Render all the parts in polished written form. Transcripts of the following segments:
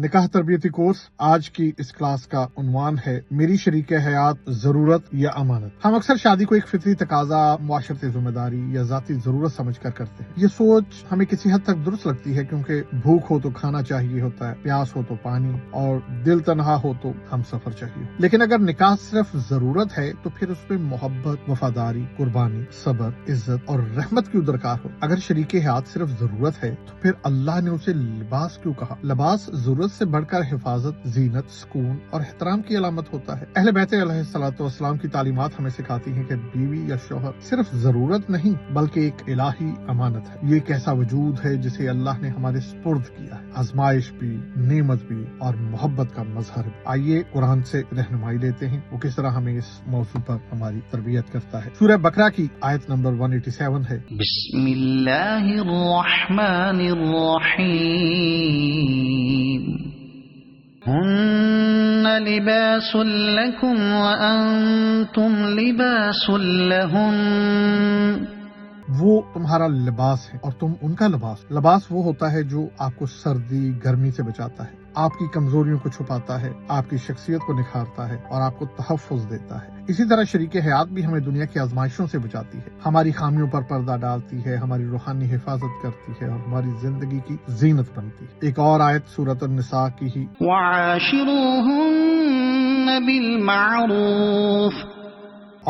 نکاح تربیتی کورس۔ آج کی اس کلاس کا عنوان ہے میری شریک حیات ضرورت یا امانت۔ ہم اکثر شادی کو ایک فطری تقاضا، معاشرتی ذمہ داری یا ذاتی ضرورت سمجھ کر کرتے ہیں۔ یہ سوچ ہمیں کسی حد تک درست لگتی ہے، کیونکہ بھوک ہو تو کھانا چاہیے ہوتا ہے، پیاس ہو تو پانی، اور دل تنہا ہو تو ہم سفر چاہیے۔ لیکن اگر نکاح صرف ضرورت ہے تو پھر اس میں محبت، وفاداری، قربانی، صبر، عزت اور رحمت کیوں درکار ہو؟ اگر شریک حیات صرف ضرورت ہے تو پھر اللہ نے اسے لباس کیوں کہا؟ لباس ضرورت سے بڑھ کر حفاظت، زینت، سکون اور احترام کی علامت ہوتا ہے۔ اہل بیت علیہ الصلوۃ والسلام کی تعلیمات ہمیں سکھاتی ہیں کہ بیوی یا شوہر صرف ضرورت نہیں بلکہ ایک الہی امانت ہے۔ یہ ایک ایسا وجود ہے جسے اللہ نے ہمارے سپرد کیا ہے، آزمائش بھی، نعمت بھی اور محبت کا مظہر بھی۔ آئیے قرآن سے رہنمائی لیتے ہیں وہ کس طرح ہمیں اس موضوع پر ہماری تربیت کرتا ہے۔ سورہ بقرہ کی آیت نمبر 187 ہے، بسم اللہ الرحمن الرحیم، ہن لباس لکم وانتم لباس لہن۔ وہ تمہارا لباس ہے اور تم ان کا لباس۔ لباس وہ ہوتا ہے جو آپ کو سردی، گرمی سے بچاتا ہے، آپ کی کمزوریوں کو چھپاتا ہے، آپ کی شخصیت کو نکھارتا ہے اور آپ کو تحفظ دیتا ہے۔ اسی طرح شریک حیات بھی ہمیں دنیا کی آزمائشوں سے بچاتی ہے، ہماری خامیوں پر پردہ ڈالتی ہے، ہماری روحانی حفاظت کرتی ہے اور ہماری زندگی کی زینت بنتی ہے۔ ایک اور آیت سورۃ النساء کی ہی، وعاشروہن بالمعروف،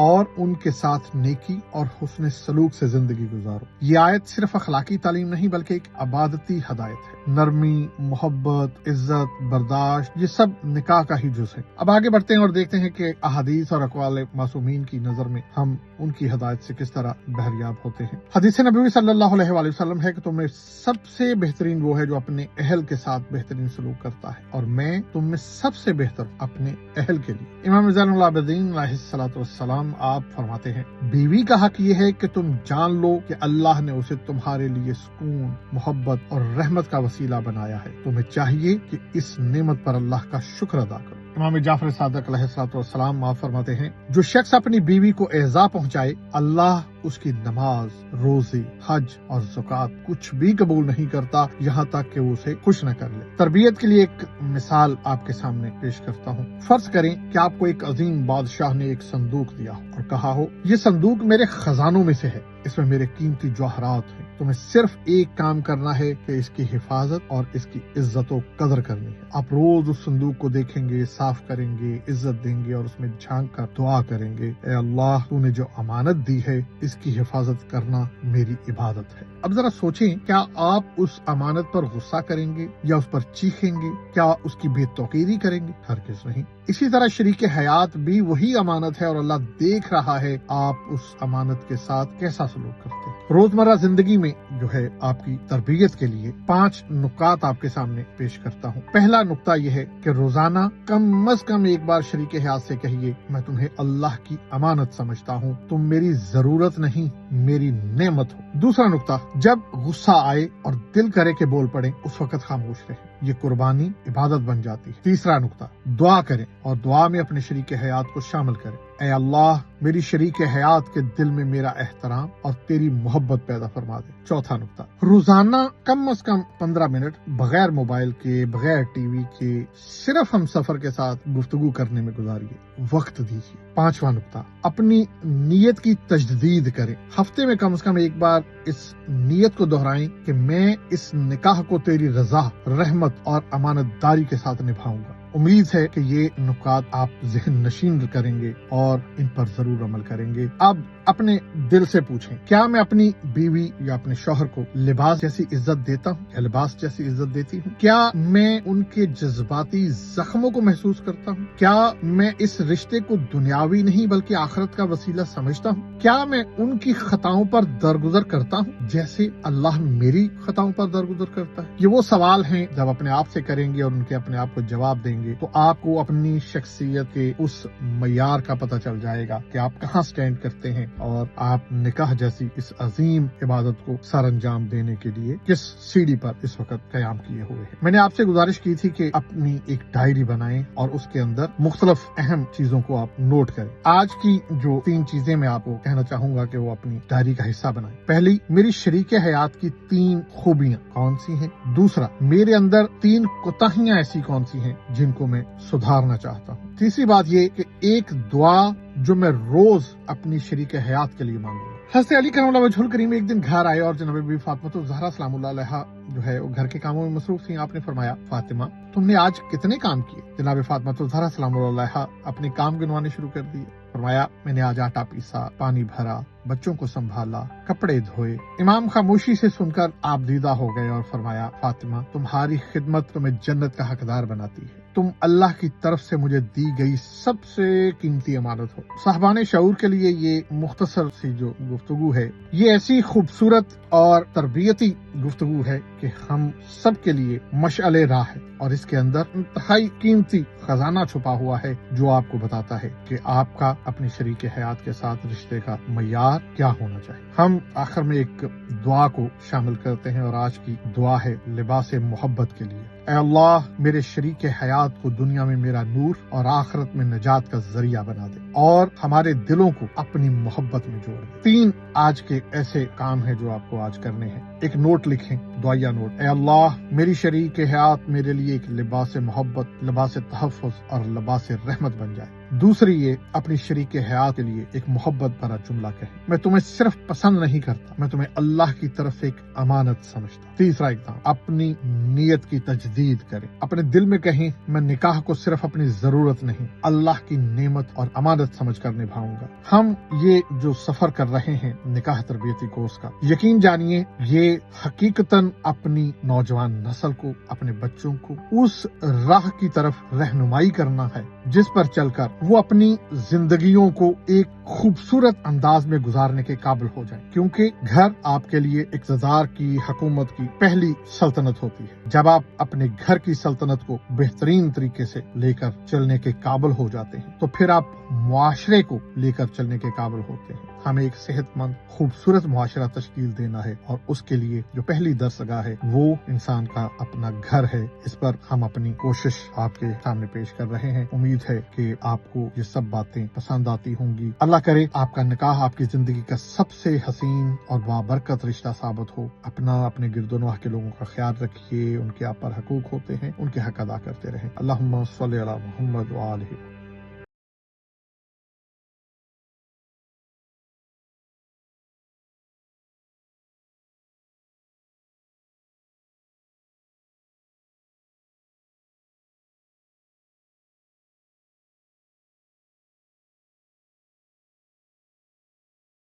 اور ان کے ساتھ نیکی اور حسن سلوک سے زندگی گزارو۔ یہ آیت صرف اخلاقی تعلیم نہیں بلکہ ایک عبادتی ہدایت ہے۔ نرمی، محبت، عزت، برداشت، یہ سب نکاح کا ہی جز ہے۔ اب آگے بڑھتے ہیں اور دیکھتے ہیں کہ احادیث اور اقوال معصومین کی نظر میں ہم ان کی ہدایت سے کس طرح بہریاب ہوتے ہیں۔ حدیث نبوی صلی اللہ علیہ وآلہ وسلم ہے کہ تم میں سب سے بہترین وہ ہے جو اپنے اہل کے ساتھ بہترین سلوک کرتا ہے، اور میں تم میں سب سے بہتر اپنے اہل کے لیے۔ امام زین العابدین علیہ الصلوۃ والسلام آپ فرماتے ہیں، بیوی کا حق یہ ہے کہ تم جان لو کہ اللہ نے اسے تمہارے لیے سکون، محبت اور رحمت کا وسیلہ بنایا ہے۔ تمہیں چاہیے کہ اس نعمت پر اللہ کا شکر ادا کرو۔ امام جعفر صادق علیہ الصلوۃ والسلام آپ فرماتے ہیں، جو شخص اپنی بیوی کو ایذا پہنچائے، اللہ اس کی نماز، روزے، حج اور زکوٰۃ کچھ بھی قبول نہیں کرتا یہاں تک کہ وہ اسے خوش نہ کر لے۔ تربیت کے لیے ایک مثال آپ کے سامنے پیش کرتا ہوں۔ فرض کریں کہ آپ کو ایک عظیم بادشاہ نے ایک صندوق دیا ہو اور کہا ہو، یہ صندوق میرے خزانوں میں سے ہے، اس میں میرے قیمتی جواہرات ہیں، تمہیں صرف ایک کام کرنا ہے کہ اس کی حفاظت اور اس کی عزت و قدر کرنی ہے۔ آپ روز اس صندوق کو دیکھیں گے، صاف کریں گے، عزت دیں گے اور اس میں جھانک کر دعا کریں گے، اے اللہ، تو نے جو امانت دی ہے اس کی حفاظت کرنا میری عبادت ہے۔ اب ذرا سوچیں، کیا آپ اس امانت پر غصہ کریں گے یا اس پر چیخیں گے؟ کیا اس کی بے توقیری کریں گے؟ ہرگز نہیں۔ اسی طرح شریک حیات بھی وہی امانت ہے اور اللہ دیکھ رہا ہے آپ اس امانت کے ساتھ کیسا سلوک کرتے ہیں۔ روزمرہ زندگی میں جو ہے آپ کی تربیت کے لیے 5 نکات آپ کے سامنے پیش کرتا ہوں۔ پہلا نقطہ یہ ہے کہ روزانہ کم از کم ایک بار شریک حیات سے کہیے، میں تمہیں اللہ کی امانت سمجھتا ہوں، تم میری ضرورت نہیں میری نعمت ہو۔ دوسرا نقطہ، جب غصہ آئے اور دل کرے کہ بول پڑے اس وقت خاموش رہیں، یہ قربانی عبادت بن جاتی ہے۔ تیسرا نقطہ، دعا کریں اور دعا میں اپنے شریک حیات کو شامل کریں، اے اللہ میری شریک حیات کے دل میں میرا احترام اور تیری محبت پیدا فرما دے۔ چوتھا نقطہ، روزانہ کم از کم 15 منٹ بغیر موبائل کے، بغیر ٹی وی کے، صرف ہم سفر کے ساتھ گفتگو کرنے میں گزاریے، وقت دیجیے۔ پانچواں نقطہ، اپنی نیت کی تجدید کریں، ہفتے میں کم از کم ایک بار اس نیت کو دہرائیں کہ میں اس نکاح کو تیری رضا، رحمت اور امانت داری کے ساتھ نبھاؤں گا۔ امید ہے کہ یہ نکات آپ ذہن نشین کریں گے اور ان پر ضرور عمل کریں گے۔ اب اپنے دل سے پوچھیں، کیا میں اپنی بیوی یا اپنے شوہر کو لباس جیسی عزت دیتا ہوں یا لباس جیسی عزت دیتی ہوں؟ کیا میں ان کے جذباتی زخموں کو محسوس کرتا ہوں؟ کیا میں اس رشتے کو دنیاوی نہیں بلکہ آخرت کا وسیلہ سمجھتا ہوں؟ کیا میں ان کی خطاؤں پر درگزر کرتا ہوں جیسے اللہ میری خطاؤں پر درگزر کرتا ہے؟ یہ وہ سوال ہیں جب اپنے آپ سے کریں گے اور ان کے اپنے آپ کو جواب دیں کریں گے تو آپ کو اپنی شخصیت کے اس معیار کا پتہ چل جائے گا کہ آپ کہاں سٹینڈ کرتے ہیں اور آپ نکاح جیسی اس عظیم عبادت کو سر انجام دینے کے لیے کس سیڑھی پر اس وقت قیام کیے ہوئے ہیں۔ میں نے آپ سے گزارش کی تھی کہ اپنی ایک ڈائری بنائیں اور اس کے اندر مختلف اہم چیزوں کو آپ نوٹ کریں۔ آج کی جو 3 چیزیں میں آپ کو کہنا چاہوں گا کہ وہ اپنی ڈائری کا حصہ بنائیں۔ پہلی، میری شریک حیات کی 3 خوبیاں کون سی ہیں؟ دوسرا، میرے اندر 3 کوتاہیاں ایسی کون سی ہیں جن کو میں سدھارنا چاہتا ہوں؟ تیسری بات یہ کہ ایک دعا جو میں روز اپنی شریک حیات کے لیے مانگوں گا۔ حضرت علی کرم اللہ وجہہ الکریم ایک دن گھر آئے اور جناب بی فاطمہ الزہرا سلام اللہ علیہا جو ہے وہ گھر کے کاموں میں مصروف تھی۔ آپ نے فرمایا، فاطمہ تم نے آج کتنے کام کیے؟ جناب فاطمہ الزہرا سلام اللہ علیہا اپنے کام گنوانے شروع کر دیے۔ فرمایا، میں نے آج آٹا پیسا، پانی بھرا، بچوں کو سنبھالا، کپڑے دھوئے۔ امام خاموشی سے سن کر آپ دیدہ ہو گئے اور فرمایا، فاطمہ تمہاری خدمت تمہیں جنت کا حقدار بناتی ہے، تم اللہ کی طرف سے مجھے دی گئی سب سے قیمتی امانت ہو۔ صاحبان شعور کے لیے یہ مختصر سی جو گفتگو ہے یہ ایسی خوبصورت اور تربیتی گفتگو ہے کہ ہم سب کے لیے مشعل راہ ہے اور اس کے اندر انتہائی قیمتی خزانہ چھپا ہوا ہے جو آپ کو بتاتا ہے کہ آپ کا اپنی شریک حیات کے ساتھ رشتے کا معیار کیا ہونا چاہیے۔ ہم آخر میں ایک دعا کو شامل کرتے ہیں اور آج کی دعا ہے لباس محبت کے لیے۔ اے اللہ، میرے شریک حیات کو دنیا میں میرا نور اور آخرت میں نجات کا ذریعہ بنا دے اور ہمارے دلوں کو اپنی محبت میں جوڑ دے۔ 3 آج کے ایسے کام ہیں جو آپ کو آج کرنے ہیں۔ ایک نوٹ لکھیں، دعائیہ نوٹ۔ اے اللہ، میری شریک حیات میرے لیے ایک لباس محبت، لباس تحفظ اور لباس رحمت بن جائے۔ دوسری یہ، اپنی شریک حیات کے لیے ایک محبت بھرا جملہ کہیں، میں تمہیں صرف پسند نہیں کرتا، میں تمہیں اللہ کی طرف ایک امانت سمجھتا۔ تیسرا اقدام، اپنی نیت کی تجدید کریں، اپنے دل میں کہیں، میں نکاح کو صرف اپنی ضرورت نہیں اللہ کی نعمت اور امانت سمجھ کر نبھاؤں گا۔ ہم یہ جو سفر کر رہے ہیں نکاح تربیتی کورس کا، یقین جانیے یہ حقیقتاً اپنی نوجوان نسل کو، اپنے بچوں کو اس راہ کی طرف رہنمائی کرنا ہے جس پر چل کر وہ اپنی زندگیوں کو ایک خوبصورت انداز میں گزارنے کے قابل ہو جائیں، کیونکہ گھر آپ کے لیے اقتدار کی، حکومت کی پہلی سلطنت ہوتی ہے۔ جب آپ اپنے گھر کی سلطنت کو بہترین طریقے سے لے کر چلنے کے قابل ہو جاتے ہیں تو پھر آپ معاشرے کو لے کر چلنے کے قابل ہوتے ہیں۔ ہمیں ایک صحت مند خوبصورت معاشرہ تشکیل دینا ہے اور اس کے لیے جو پہلی درسگاہ ہے وہ انسان کا اپنا گھر ہے۔ اس پر ہم اپنی کوشش آپ کے سامنے پیش کر رہے ہیں۔ امید ہے کہ آپ کو یہ سب باتیں پسند آتی ہوں گی۔ اللہ کرے آپ کا نکاح آپ کی زندگی کا سب سے حسین اور بابرکت رشتہ ثابت ہو۔ اپنے گرد و نواح کے لوگوں کا خیال رکھیے، ان کے آپ پر حقوق ہوتے ہیں، ان کے حق ادا کرتے رہیں۔ اللہم صلی علی محمد وآلہ